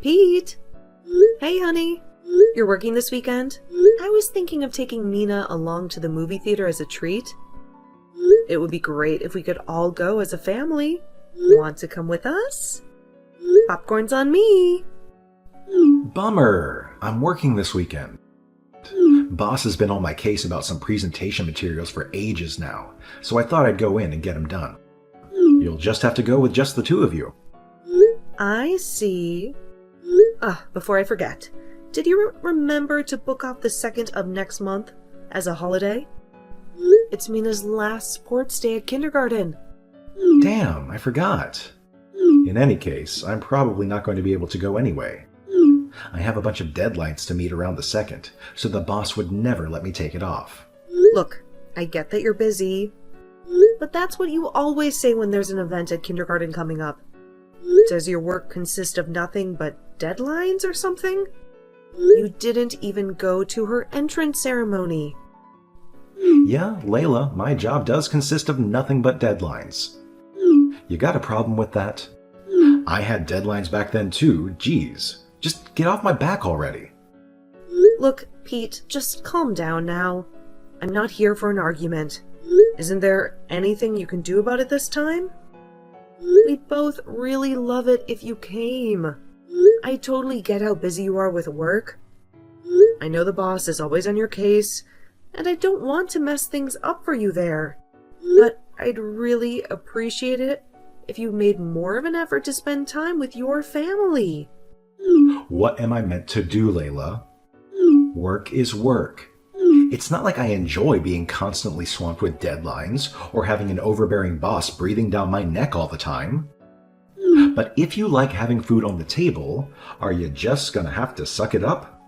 Pete! Hey, honey. You're working this weekend? I was thinking of taking Mina along to the movie theater as a treat. It would be great if we could all go as a family. Want to come with us? Popcorn's on me. Bummer. I'm working this weekend. Boss has been on my case about some presentation materials for ages now, so I thought I'd go in and get them done. You'll just have to go with just the two of you. I see. Before I forget, did you remember to book off the 2nd of next month as a holiday? It's Mina's last sports day at kindergarten. Damn, I forgot. In any case, I'm probably not going to be able to go anyway. I have a bunch of deadlines to meet around the 2nd, so the boss would never let me take it off. Look, I get that you're busy, but that's what you always say when there's an event at kindergarten coming up. Does your work consist of nothing but deadlines or something? You didn't even go to her entrance ceremony. Yeah, Layla, my job does consist of nothing but deadlines. You got a problem with that? I had deadlines back then too, geez. Just get off my back already. Look, Pete, just calm down now. I'm not here for an argument. Isn't there anything you can do about it this time? We'd both really love it if you came. I totally get how busy you are with work. I know the boss is always on your case, and I don't want to mess things up for you there. But I'd really appreciate it if you made more of an effort to spend time with your family. What am I meant to do, Layla? Work is work. It's not like I enjoy being constantly swamped with deadlines or having an overbearing boss breathing down my neck all the time. But if you like having food on the table, are you just gonna have to suck it up?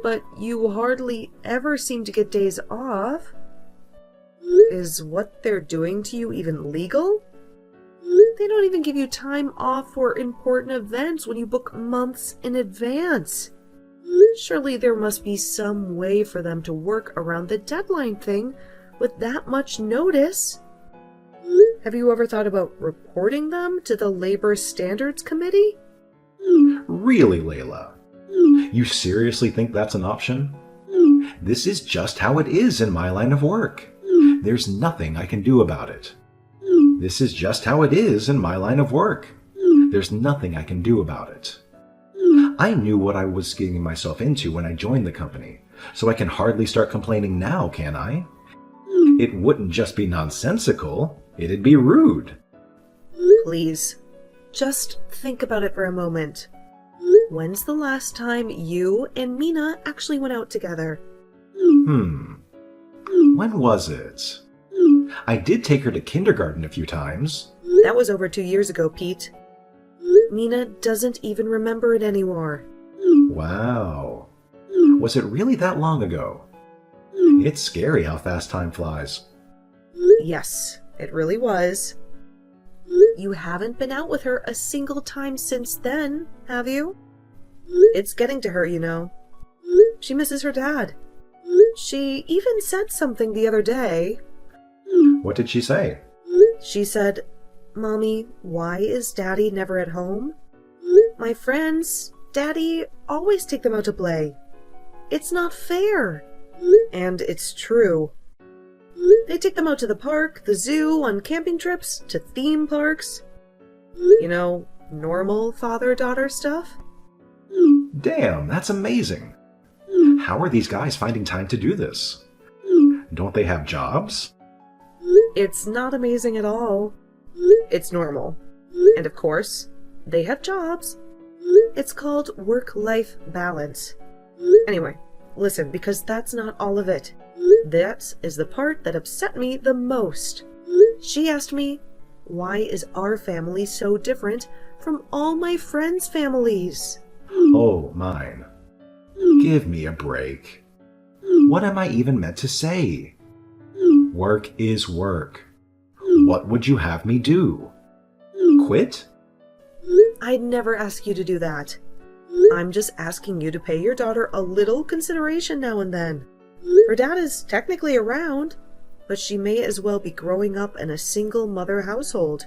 But you hardly ever seem to get days off. Is what they're doing to you even legal? They don't even give you time off for important events when you book months in advance. Surely there must be some way for them to work around the deadline thing with that much notice. Have you ever thought about reporting them to the Labor Standards Committee? Really, Layla? You seriously think that's an option? This is just how it is in my line of work. There's nothing I can do about it. This is just how it is in my line of work. There's nothing I can do about it. I knew what I was getting myself into when I joined the company, so I can hardly start complaining now, can I? It wouldn't just be nonsensical, it'd be rude. Please, just think about it for a moment. When's the last time you and Mina actually went out together? When was it? I did take her to kindergarten a few times. That was over 2 years ago, Pete. Mina doesn't even remember it anymore. Wow. Was it really that long ago? It's scary how fast time flies. Yes, it really was. You haven't been out with her a single time since then, have you? It's getting to her, you know. She misses her dad. She even said something the other day. What did she say? She said, "Mommy, why is Daddy never at home? My friends, Daddy always take them out to play. It's not fair." And it's true. They take them out to the park, the zoo, on camping trips, to theme parks. You know, normal father-daughter stuff. Damn, that's amazing. How are these guys finding time to do this? Don't they have jobs? It's not amazing at all. It's normal. And of course, they have jobs. It's called work-life balance. Anyway, listen, because that's not all of it. That is the part that upset me the most. She asked me, why is our family so different from all my friends' families? Oh, mine. Give me a break. What am I even meant to say? Work is work. What would you have me do? Quit? I'd never ask you to do that. I'm just asking you to pay your daughter a little consideration now and then. Her dad is technically around, but she may as well be growing up in a single mother household.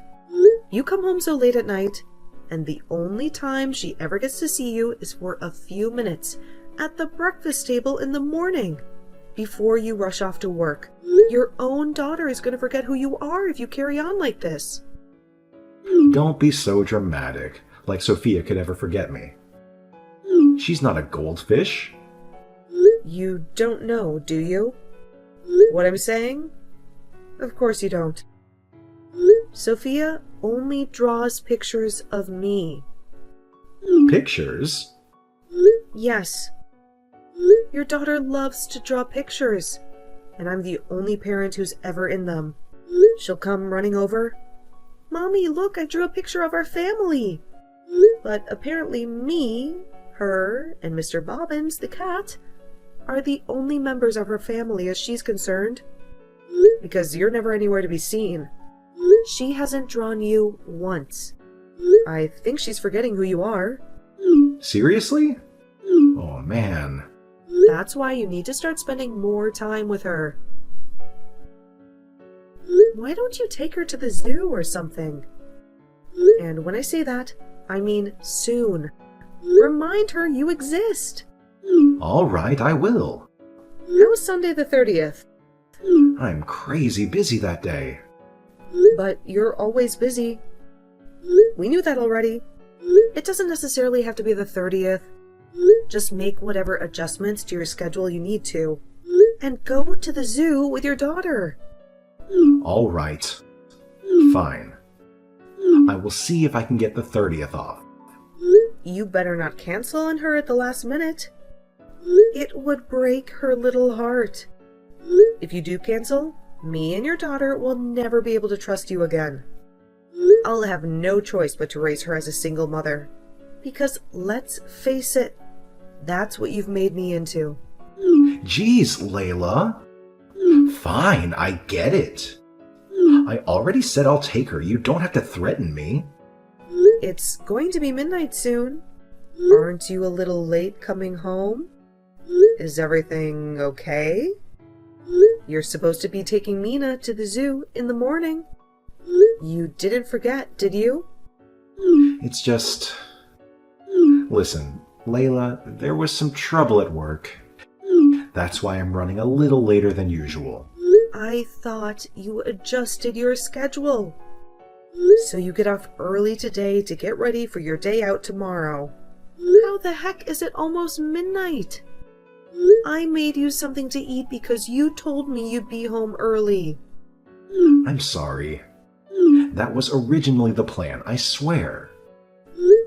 You come home so late at night, And the only time she ever gets to see you is for a few minutes at the breakfast table in the morning before you rush off to work. Your own daughter is going to forget who you are if you carry on like this. Don't be so dramatic, like Sophia could ever forget me. She's not a goldfish. You don't know, do you? What I'm saying? Of course you don't. Sophia only draws pictures of me. Pictures? Yes. Your daughter loves to draw pictures, and I'm the only parent who's ever in them. She'll come running over. Mommy, look, I drew a picture of our family. But apparently me, her, and Mr. Bobbins, the cat, are the only members of her family as she's concerned. Because you're never anywhere to be seen. She hasn't drawn you once. I think she's forgetting who you are. Seriously? Oh, man. That's why you need to start spending more time with her. Why don't you take her to the zoo or something? And when I say that, I mean soon. Remind her you exist. All right, I will. How was Sunday the 30th? I'm crazy busy that day. But you're always busy. We knew that already. It doesn't necessarily have to be the 30th. Just make whatever adjustments to your schedule you need to. And go to the zoo with your daughter. All right. Fine. I will see if I can get the 30th off. You better not cancel on her at the last minute. It would break her little heart. If you do cancel, me and your daughter will never be able to trust you again. I'll have no choice but to raise her as a single mother. Because let's face it, that's what you've made me into. Geez, Layla. Fine, I get it. I already said I'll take her. You don't have to threaten me. It's going to be midnight soon. Aren't you a little late coming home? Is everything okay? You're supposed to be taking Mina to the zoo in the morning. You didn't forget, did you? It's just... Listen, Layla, there was some trouble at work. That's why I'm running a little later than usual. I thought you adjusted your schedule. So you get off early today to get ready for your day out tomorrow. How the heck is it almost midnight? I made you something to eat because you told me you'd be home early. I'm sorry. That was originally the plan, I swear.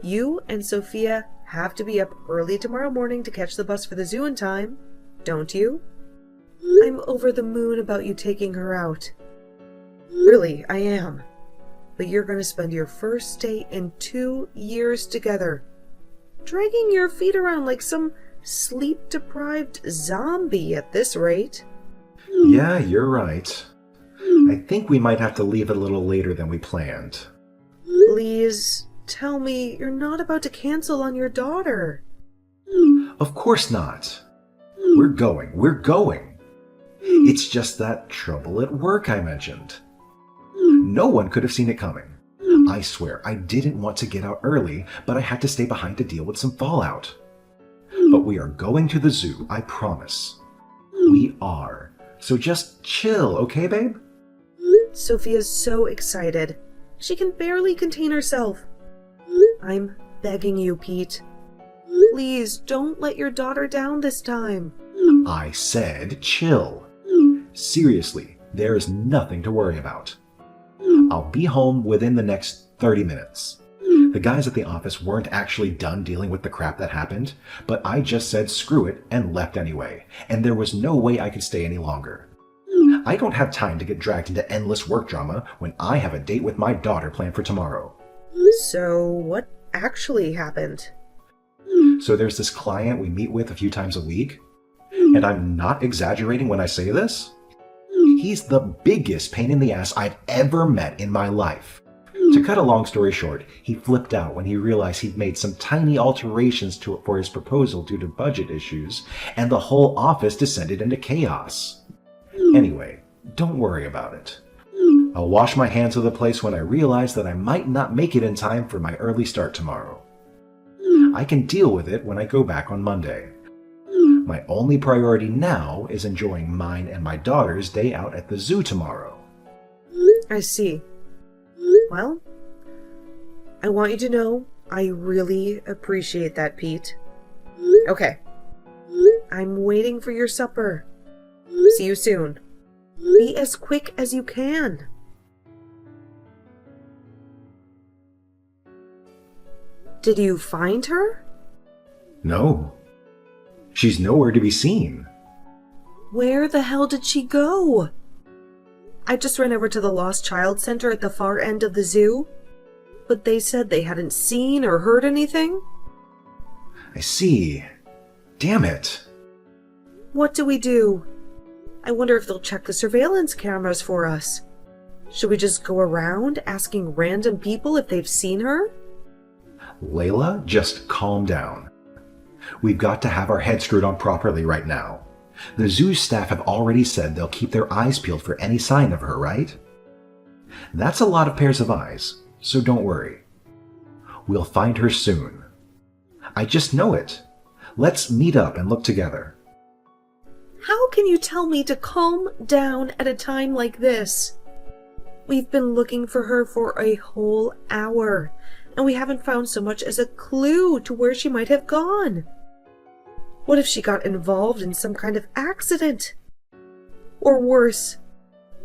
You and Sophia have to be up early tomorrow morning to catch the bus for the zoo in time, don't you? I'm over the moon about you taking her out. Really, I am. But you're going to spend your first day in 2 years together, dragging your feet around like some sleep-deprived zombie at this rate. Yeah, you're right. I think we might have to leave it a little later than we planned. Please, tell me you're not about to cancel on your daughter. Of course not. We're going. It's just that trouble at work I mentioned. No one could have seen it coming. I swear, I didn't want to get out early, but I had to stay behind to deal with some fallout. But we are going to the zoo, I promise. We are. So just chill, okay, babe? Sophia's so excited. She can barely contain herself. I'm begging you, Pete. Please don't let your daughter down this time. I said chill. Seriously, there is nothing to worry about. I'll be home within the next 30 minutes. The guys at the office weren't actually done dealing with the crap that happened, but I just said screw it and left anyway, and there was no way I could stay any longer. I don't have time to get dragged into endless work drama when I have a date with my daughter planned for tomorrow. So, what actually happened? So there's this client we meet with a few times a week, and I'm not exaggerating when I say this. He's the biggest pain in the ass I've ever met in my life. To cut a long story short, he flipped out when he realized he'd made some tiny alterations to it for his proposal due to budget issues, and the whole office descended into chaos. Anyway, don't worry about it. I'll wash my hands of the place when I realize that I might not make it in time for my early start tomorrow. I can deal with it when I go back on Monday. My only priority now is enjoying mine and my daughter's day out at the zoo tomorrow. I see. Well, I want you to know I really appreciate that, Pete. Okay. I'm waiting for your supper. See you soon. Be as quick as you can. Did you find her? No. She's nowhere to be seen. Where the hell did she go? I just ran over to the Lost Child Center at the far end of the zoo, but they said they hadn't seen or heard anything. I see. Damn it. What do we do? I wonder if they'll check the surveillance cameras for us. Should we just go around asking random people if they've seen her? Layla, just calm down. We've got to have our heads screwed on properly right now. The zoo staff have already said they'll keep their eyes peeled for any sign of her, right? That's a lot of pairs of eyes, so don't worry. We'll find her soon. I just know it. Let's meet up and look together. How can you tell me to calm down at a time like this? We've been looking for her for a whole hour, and we haven't found so much as a clue to where she might have gone. What if she got involved in some kind of accident? Or worse,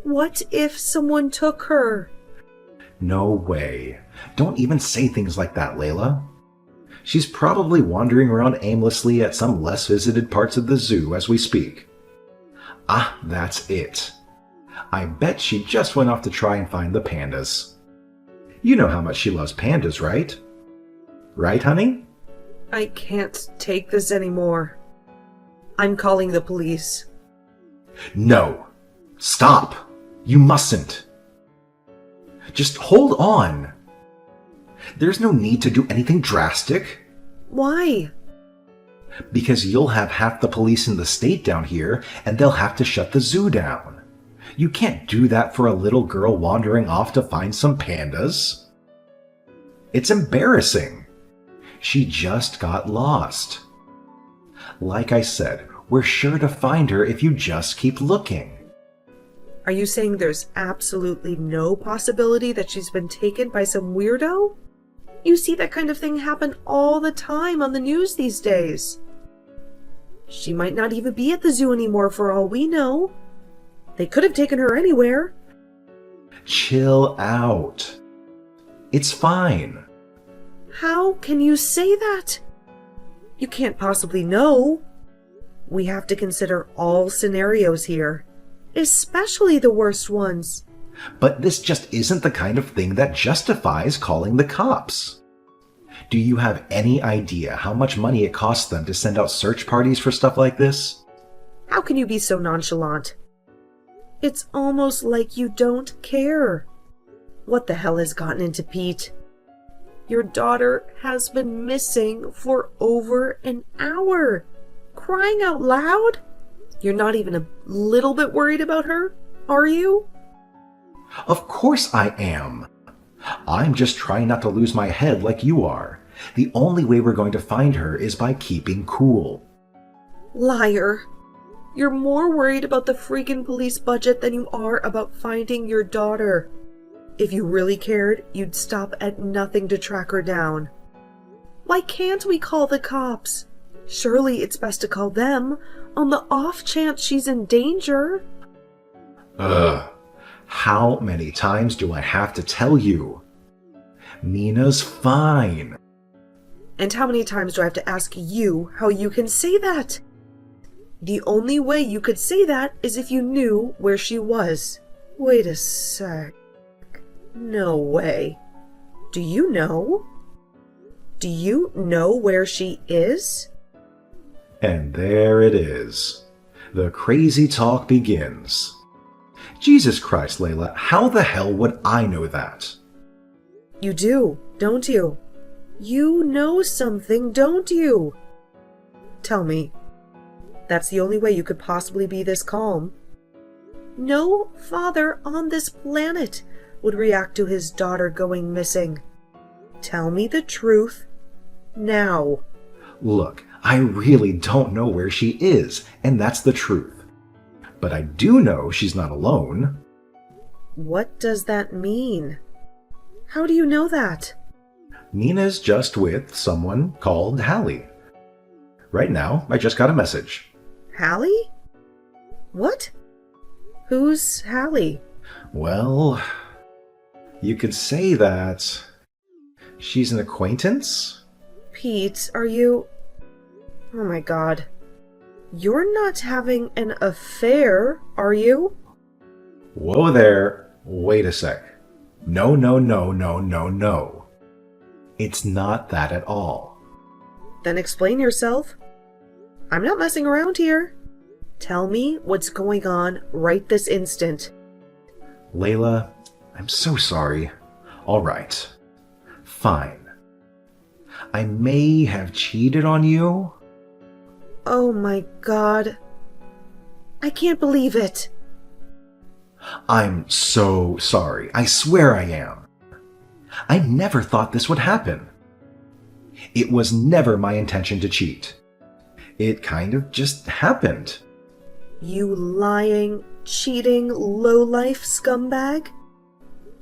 what if someone took her? No way. Don't even say things like that, Layla. She's probably wandering around aimlessly at some less visited parts of the zoo as we speak. Ah, that's it. I bet she just went off to try and find the pandas. You know how much she loves pandas, right? Right, honey? I can't take this anymore. I'm calling the police. No. Stop. You mustn't. Just hold on. There's no need to do anything drastic. Why? Because you'll have half the police in the state down here, and they'll have to shut the zoo down. You can't do that for a little girl wandering off to find some pandas. It's embarrassing. She just got lost. Like I said, we're sure to find her if you just keep looking. Are you saying there's absolutely no possibility that she's been taken by some weirdo? You see that kind of thing happen all the time on the news these days. She might not even be at the zoo anymore for all we know. They could have taken her anywhere. Chill out. It's fine. How can you say that? You can't possibly know. We have to consider all scenarios here, especially the worst ones. But this just isn't the kind of thing that justifies calling the cops. Do you have any idea how much money it costs them to send out search parties for stuff like this? How can you be so nonchalant? It's almost like you don't care. What the hell has gotten into Pete? Your daughter has been missing for over an hour. Crying out loud? You're not even a little bit worried about her, are you? Of course I am. I'm just trying not to lose my head like you are. The only way we're going to find her is by keeping cool. Liar. You're more worried about the freaking police budget than you are about finding your daughter. If you really cared, you'd stop at nothing to track her down. Why can't we call the cops? Surely it's best to call them on the off chance she's in danger. How many times do I have to tell you? Mina's fine. And how many times do I have to ask you how you can say that? The only way you could say that is if you knew where she was. Wait a sec. No way. Do you know? Do you know where she is? And there it is. The crazy talk begins. Jesus Christ, Layla, how the hell would I know that? You do, don't you? You know something, don't you? Tell me. That's the only way you could possibly be this calm. No father on this planet would react to his daughter going missing. Tell me the truth now. Look, I really don't know where she is, and that's the truth. But I do know she's not alone. What does that mean? How do you know that? Nina's just with someone called Hallie. Right now, I just got a message. Hallie? What? Who's Hallie? Well, you could say that she's an acquaintance? Pete, are you... Oh my god. You're not having an affair, are you? Whoa there. Wait a sec. No, no, no, no, no, no. It's not that at all. Then explain yourself. I'm not messing around here. Tell me what's going on right this instant. Layla, I'm so sorry. All right. Fine. I may have cheated on you. Oh my god. I can't believe it. I'm so sorry. I swear I am. I never thought this would happen. It was never my intention to cheat. It kind of just happened. You lying, cheating, lowlife scumbag?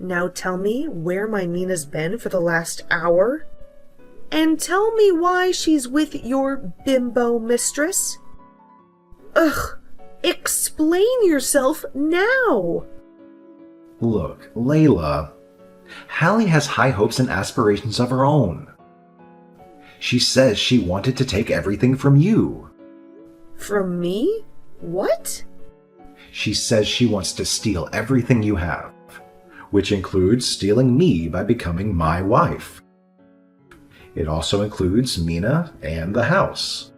Now tell me where my Nina's been for the last hour? And tell me why she's with your bimbo mistress? Ugh! Explain yourself now! Look, Layla, Hallie has high hopes and aspirations of her own. She says she wanted to take everything from you. From me? What? She says she wants to steal everything you have, which includes stealing me by becoming my wife. It also includes Mina and the house.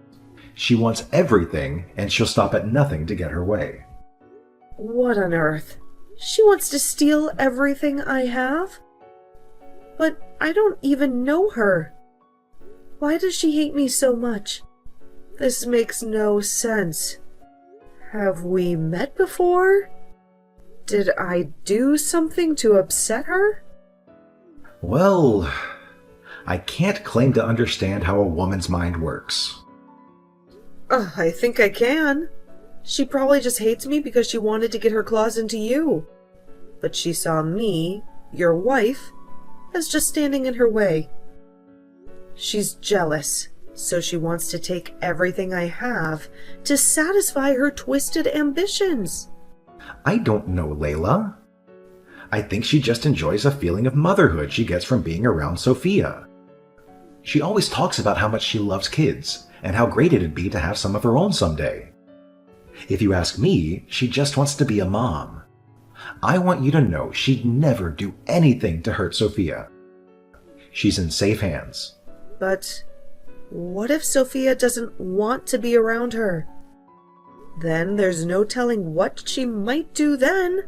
She wants everything, and she'll stop at nothing to get her way. What on earth? She wants to steal everything I have? But I don't even know her. Why does she hate me so much? This makes no sense. Have we met before? Did I do something to upset her? Well, I can't claim to understand how a woman's mind works. I think I can. She probably just hates me because she wanted to get her claws into you. But she saw me, your wife, as just standing in her way. She's jealous, so she wants to take everything I have to satisfy her twisted ambitions. I don't know, Layla. I think she just enjoys a feeling of motherhood she gets from being around Sophia. She always talks about how much she loves kids and how great it'd be to have some of her own someday. If you ask me, she just wants to be a mom. I want you to know she'd never do anything to hurt Sophia. She's in safe hands. But what if Sophia doesn't want to be around her? Then there's no telling what she might do then.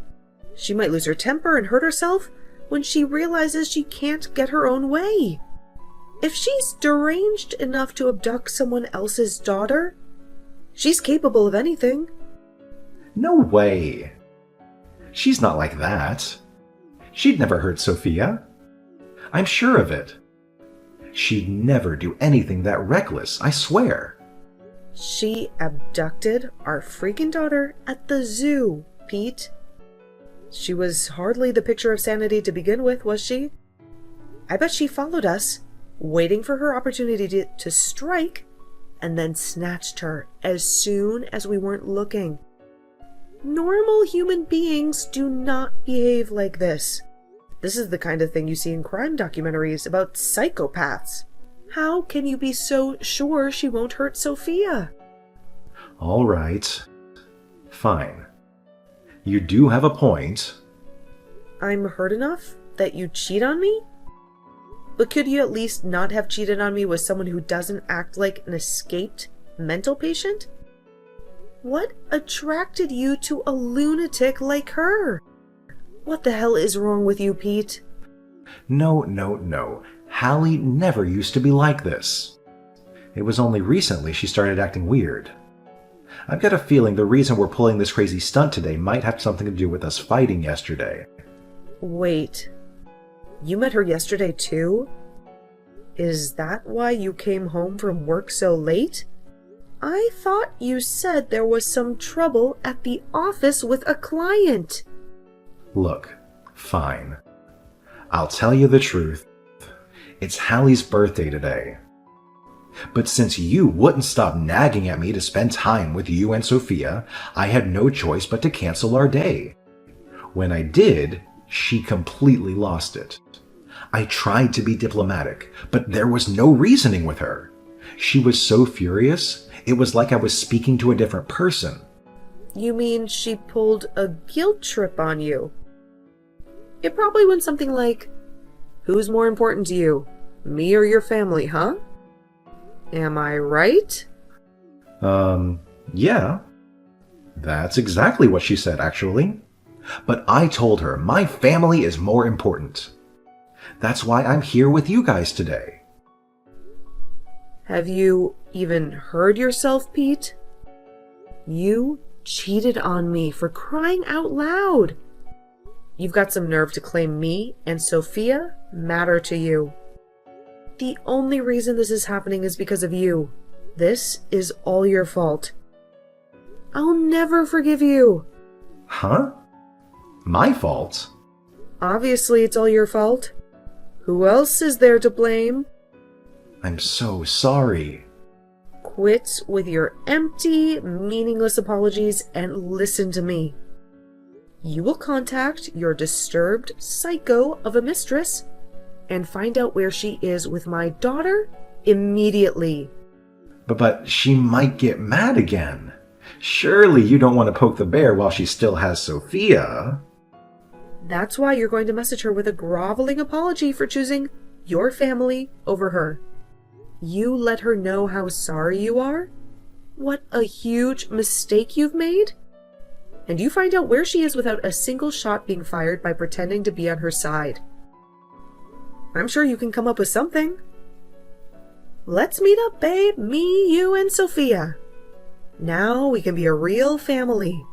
She might lose her temper and hurt herself when she realizes she can't get her own way. If she's deranged enough to abduct someone else's daughter, she's capable of anything. No way. She's not like that. She'd never hurt Sophia. I'm sure of it. She'd never do anything that reckless, I swear. She abducted our freaking daughter at the zoo, Pete. She was hardly the picture of sanity to begin with, was she? I bet she followed us, waiting for her opportunity to strike, and then snatched her as soon as we weren't looking. Normal human beings do not behave like this. This is the kind of thing you see in crime documentaries about psychopaths. How can you be so sure she won't hurt Sophia? All right. Fine. You do have a point. I'm hurt enough that you cheat on me? But could you at least not have cheated on me with someone who doesn't act like an escaped mental patient? What attracted you to a lunatic like her? What the hell is wrong with you, Pete? No. Hallie never used to be like this. It was only recently she started acting weird. I've got a feeling the reason we're pulling this crazy stunt today might have something to do with us fighting yesterday. Wait, you met her yesterday too? Is that why you came home from work so late? I thought you said there was some trouble at the office with a client. Look, fine. I'll tell you the truth. It's Hallie's birthday today. But since you wouldn't stop nagging at me to spend time with you and Sophia, I had no choice but to cancel our day. When I did, she completely lost it. I tried to be diplomatic, but there was no reasoning with her. She was so furious, it was like I was speaking to a different person. You mean she pulled a guilt trip on you? It probably went something like, "Who's more important to you, me or your family, huh?" Am I right? Yeah. That's exactly what she said, actually. But I told her my family is more important. That's why I'm here with you guys today. Have you even heard yourself, Pete? You cheated on me, for crying out loud. You've got some nerve to claim me and Sophia matter to you. The only reason this is happening is because of you. This is all your fault. I'll never forgive you. Huh? My fault? Obviously, it's all your fault. Who else is there to blame? I'm so sorry. Quit with your empty, meaningless apologies and listen to me. You will contact your disturbed psycho of a mistress and find out where she is with my daughter immediately. But she might get mad again. Surely you don't want to poke the bear while she still has Sophia. That's why you're going to message her with a groveling apology for choosing your family over her. You let her know how sorry you are, what a huge mistake you've made, and you find out where she is without a single shot being fired by pretending to be on her side. I'm sure you can come up with something. Let's meet up, babe. Me, you, and Sophia. Now we can be a real family.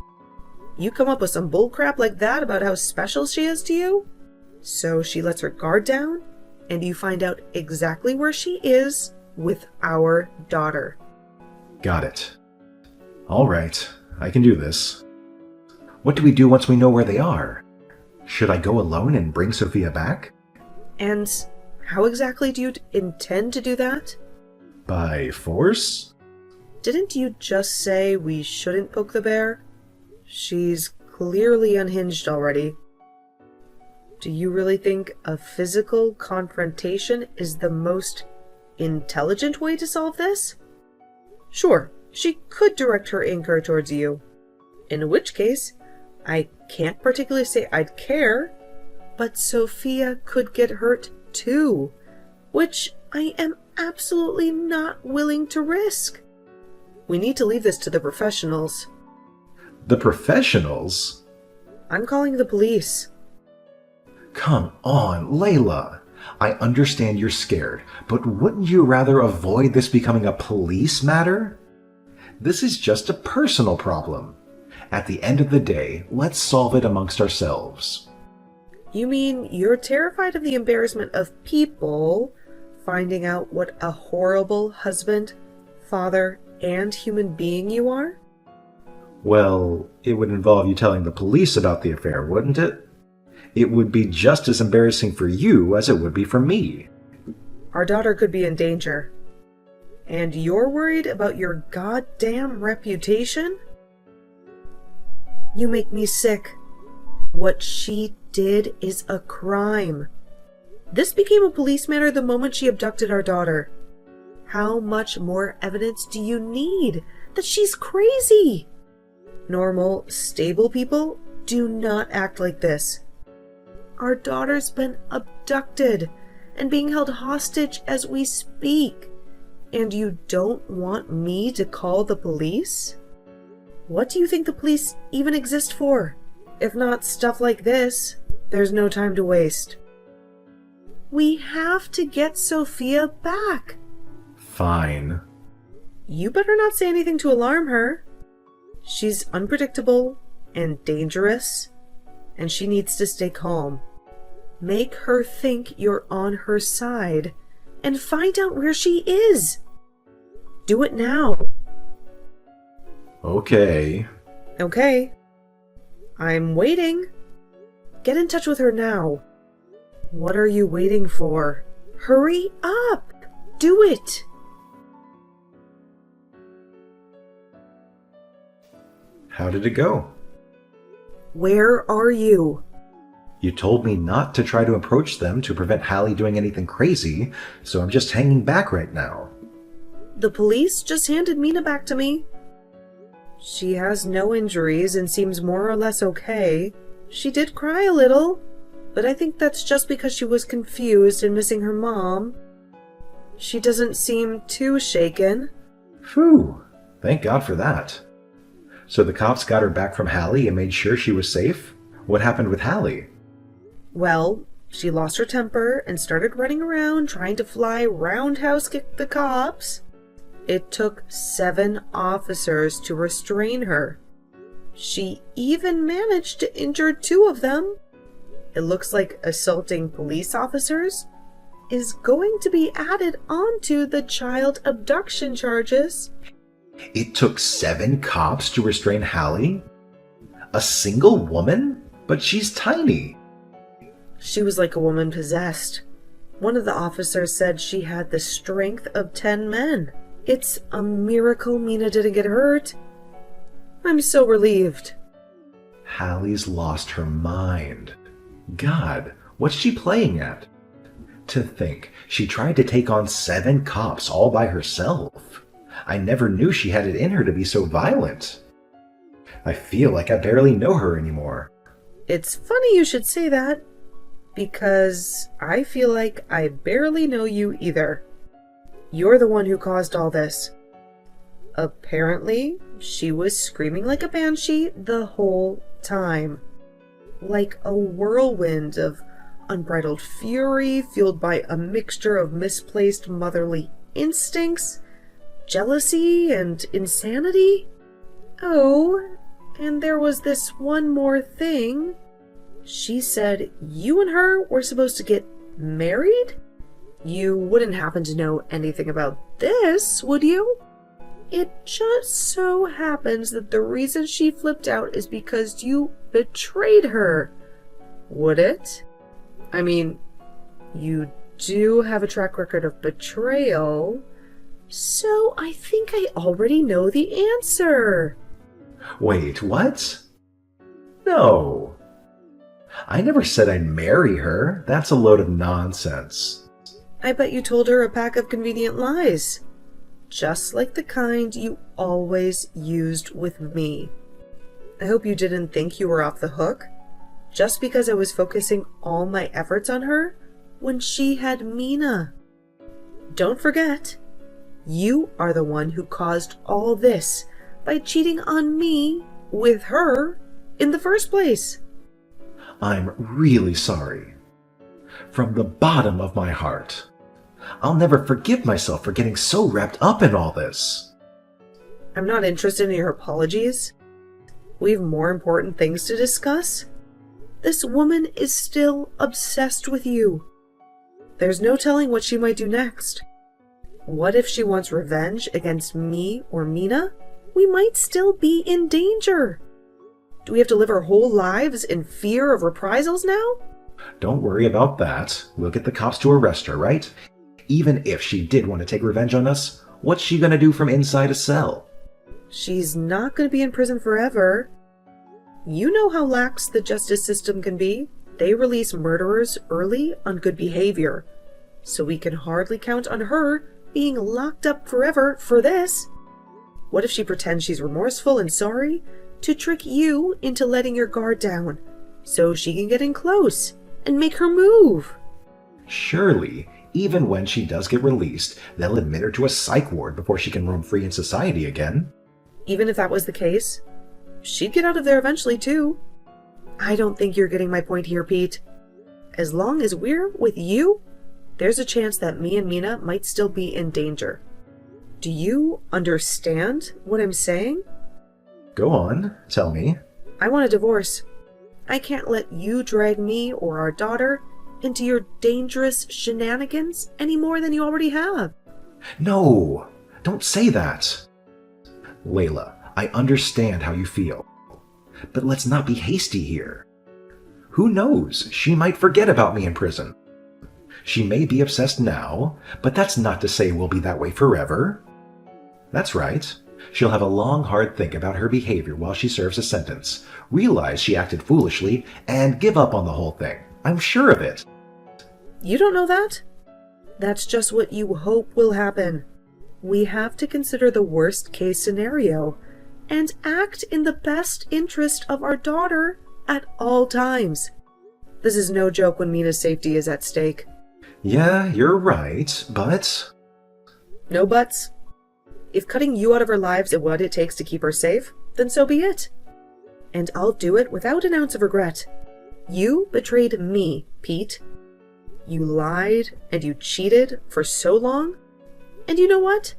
You come up with some bullcrap like that about how special she is to you, so she lets her guard down, and you find out exactly where she is with our daughter. Got it. All right, I can do this. What do we do once we know where they are? Should I go alone and bring Sophia back? And how exactly do you intend to do that? By force? Didn't you just say we shouldn't poke the bear? She's clearly unhinged already. Do you really think a physical confrontation is the most intelligent way to solve this? Sure, she could direct her anger towards you, in which case I can't particularly say I'd care, but Sophia could get hurt too, which I am absolutely not willing to risk. We need to leave this to the professionals. The professionals? I'm calling the police. Come on, Layla. I understand you're scared, but wouldn't you rather avoid this becoming a police matter? This is just a personal problem. At the end of the day, let's solve it amongst ourselves. You mean you're terrified of the embarrassment of people finding out what a horrible husband, father, and human being you are? Well, it would involve you telling the police about the affair, wouldn't it? It would be just as embarrassing for you as it would be for me. Our daughter could be in danger. And you're worried about your goddamn reputation? You make me sick. What she did is a crime. This became a police matter the moment she abducted our daughter. How much more evidence do you need that she's crazy? Normal, stable people do not act like this. Our daughter's been abducted and being held hostage as we speak. And you don't want me to call the police? What do you think the police even exist for? If not stuff like this, there's no time to waste. We have to get Sophia back. Fine. You better not say anything to alarm her. She's unpredictable and dangerous, and she needs to stay calm. Make her think you're on her side, and find out where she is. Do it now. Okay. Okay. I'm waiting. Get in touch with her now. What are you waiting for? Hurry up! Do it! How did it go? Where are you? You told me not to try to approach them to prevent Hallie doing anything crazy, so I'm just hanging back right now. The police just handed Mina back to me. She has no injuries and seems more or less okay. She did cry a little, but I think that's just because she was confused and missing her mom. She doesn't seem too shaken. Phew, thank God for that. So the cops got her back from Hallie and made sure she was safe? What happened with Hallie? Well, she lost her temper and started running around trying to fly roundhouse kick the cops. It took 7 officers to restrain her. She even managed to injure 2 of them. It looks like assaulting police officers is going to be added onto the child abduction charges. It took 7 cops to restrain Hallie? A single woman? But she's tiny. She was like a woman possessed. One of the officers said she had the strength of 10 men. It's a miracle Mina didn't get hurt. I'm so relieved. Hallie's lost her mind. God, what's she playing at? To think, she tried to take on 7 cops all by herself. I never knew she had it in her to be so violent. I feel like I barely know her anymore. It's funny you should say that, because I feel like I barely know you either. You're the one who caused all this. Apparently, she was screaming like a banshee the whole time. Like a whirlwind of unbridled fury fueled by a mixture of misplaced motherly instincts, jealousy, and insanity. Oh, and there was this one more thing. She said you and her were supposed to get married? You wouldn't happen to know anything about this, would you? It just so happens that the reason she flipped out is because you betrayed her. Would it? I mean, you do have a track record of betrayal, so I think I already know the answer. Wait, what? No. I never said I'd marry her. That's a load of nonsense. I bet you told her a pack of convenient lies. Just like the kind you always used with me. I hope you didn't think you were off the hook, just because I was focusing all my efforts on her when she had Mina. Don't forget, you are the one who caused all this by cheating on me with her in the first place. I'm really sorry. From the bottom of my heart. I'll never forgive myself for getting so wrapped up in all this. I'm not interested in your apologies. We've more important things to discuss. This woman is still obsessed with you. There's no telling what she might do next. What if she wants revenge against me or Mina? We might still be in danger. Do we have to live our whole lives in fear of reprisals now? Don't worry about that. We'll get the cops to arrest her, right? Even if she did want to take revenge on us, what's she gonna do from inside a cell? She's not gonna be in prison forever. You know how lax the justice system can be. They release murderers early on good behavior. So we can hardly count on her being locked up forever for this. What if she pretends she's remorseful and sorry to trick you into letting your guard down so she can get in close and make her move? Surely, even when she does get released, they'll admit her to a psych ward before she can roam free in society again. Even if that was the case, she'd get out of there eventually too. I don't think you're getting my point here, Pete. As long as we're with you, there's a chance that me and Mina might still be in danger. Do you understand what I'm saying? Go on, tell me. I want a divorce. I can't let you drag me or our daughter into your dangerous shenanigans any more than you already have. No, don't say that. Layla, I understand how you feel, but let's not be hasty here. Who knows? She might forget about me in prison. She may be obsessed now, but that's not to say we'll be that way forever. That's right. She'll have a long, hard think about her behavior while she serves a sentence, realize she acted foolishly, and give up on the whole thing. I'm sure of it. You don't know that? That's just what you hope will happen. We have to consider the worst-case scenario and act in the best interest of our daughter at all times. This is no joke when Mina's safety is at stake. Yeah, you're right, but... No buts. If cutting you out of our lives is what it takes to keep her safe, then so be it. And I'll do it without an ounce of regret. You betrayed me, Pete. You lied and you cheated for so long. And you know what?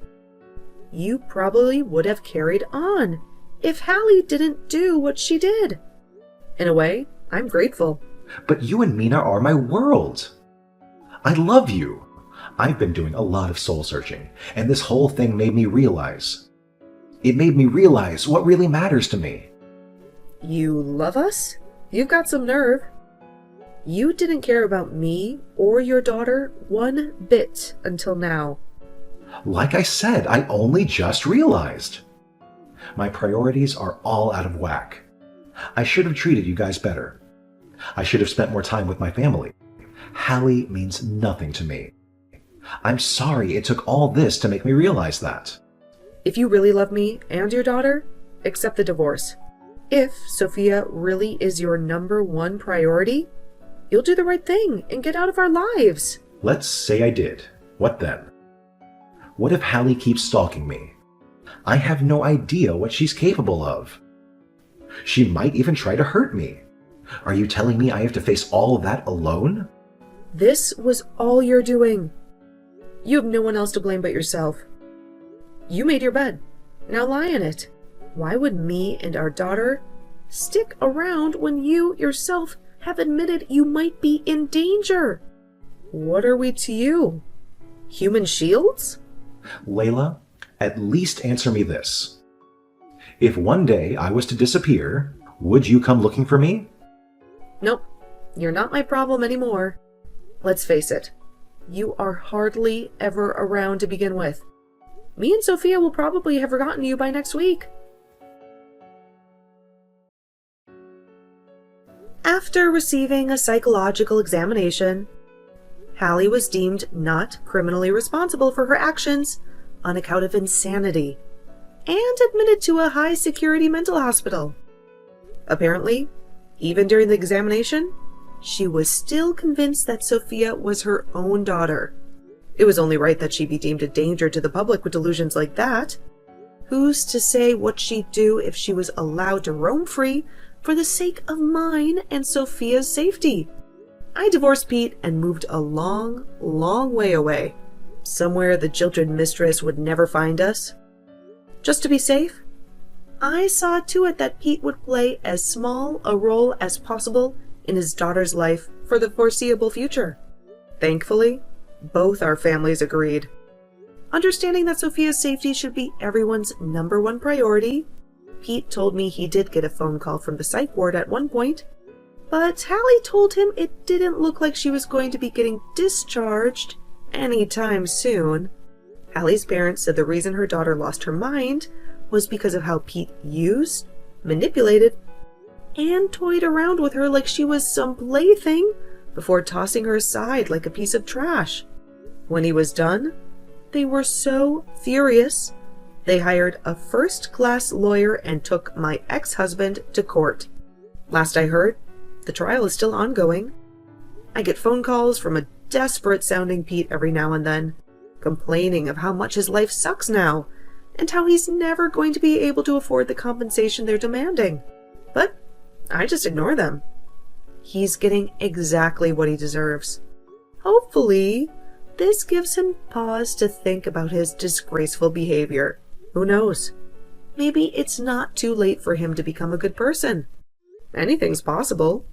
You probably would have carried on if Hallie didn't do what she did. In a way, I'm grateful. But you and Mina are my world. I love you. I've been doing a lot of soul searching, and this whole thing made me realize. It made me realize what really matters to me. You love us? You've got some nerve. You didn't care about me or your daughter one bit until now. Like I said, I only just realized. My priorities are all out of whack. I should have treated you guys better. I should have spent more time with my family. Hallie means nothing to me. I'm sorry it took all this to make me realize that. If you really love me and your daughter, accept the divorce. If Sophia really is your #1 priority, you'll do the right thing and get out of our lives. Let's say I did. What then? What if Hallie keeps stalking me? I have no idea what she's capable of. She might even try to hurt me. Are you telling me I have to face all of that alone? This was all you're doing. You have no one else to blame but yourself. You made your bed. Now lie in it. Why would me and our daughter stick around when you yourself have admitted you might be in danger? What are we to you? Human shields? Layla, at least answer me this. If one day I was to disappear, would you come looking for me? Nope. You're not my problem anymore. Let's face it. You are hardly ever around to begin with. Me and Sophia will probably have forgotten you by next week. After receiving a psychological examination, Hallie was deemed not criminally responsible for her actions on account of insanity and admitted to a high-security mental hospital. Apparently, even during the examination, she was still convinced that Sophia was her own daughter. It was only right that she be deemed a danger to the public with delusions like that. Who's to say what she'd do if she was allowed to roam free for the sake of mine and Sophia's safety? I divorced Pete and moved a long, long way away, somewhere the jilted mistress would never find us. Just to be safe, I saw to it that Pete would play as small a role as possible in his daughter's life for the foreseeable future. Thankfully, both our families agreed. Understanding that Sophia's safety should be everyone's #1 priority, Pete told me he did get a phone call from the psych ward at one point, but Hallie told him it didn't look like she was going to be getting discharged anytime soon. Hallie's parents said the reason her daughter lost her mind was because of how Pete used, manipulated, and toyed around with her like she was some plaything before tossing her aside like a piece of trash. When he was done, they were so furious, they hired a first-class lawyer and took my ex-husband to court. Last I heard, the trial is still ongoing. I get phone calls from a desperate-sounding Pete every now and then, complaining of how much his life sucks now, and how he's never going to be able to afford the compensation they're demanding. But I just ignore them. He's getting exactly what he deserves. Hopefully, this gives him pause to think about his disgraceful behavior. Who knows? maybe it's not too late for him to become a good person. Anything's possible.